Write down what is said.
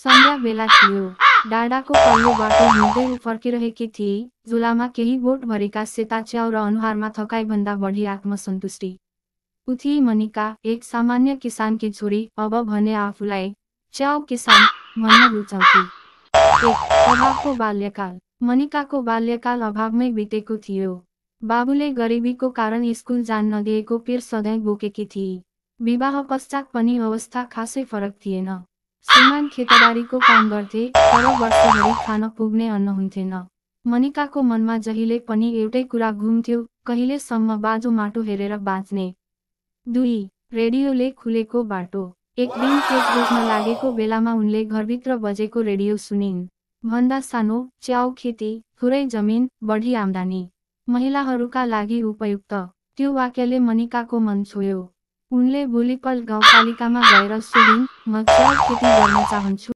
सन्ध्या बेला थियो। डाँडाको पल्लो बाटो हिँड्दै ऊ फर्किरहेकी थिए, झोलामा केही बोट भरेका सेता च्याउ र अनुहारमा थकाइभन्दा बढी आत्मसन्तुष्टि। ऊ थिई मनिका, एक सामान्य किसानकी छोरी, अब भने आफूलाई च्याउ किसान भन्न रुचाउँथे। अभावको बाल्यकाल। मनिकाको बाल्यकाल अभावमै बितेको थियो। बाबुले गरिबीको कारण स्कुल जान नदिएको पीर सधैँ बोकेकी थिए। विवाह पश्चात पनि अवस्था खासै फरक थिएन। श्रीमान खेतबारीको काम गर्थे, तर वर्षभरि खान पुग्ने अन्न हुन्थेन। मनिकाको मनमा जहिले पनि एउटै कुरा घुम्थ्यो, कहिलेसम्म बाँझो माटो हेरेर बाँच्ने। 2. रेडियोले खुलेको बाटो। एक दिन खेत जोत्न लागेको बेलामा उनले घरभित्र बजेको रेडियो सुनिन्। भन्दा सानो, च्याउ खेती, थोरै जमिन, बढी आम्दानी, महिलाहरूका लागि उपयुक्त। त्यो वाक्यले मनिकाको मन छोयो। उनले भोलिपल्ट गाउँपालिकामा गएर सोधिन्, म च्याउ खेती गर्न चाहन्छु।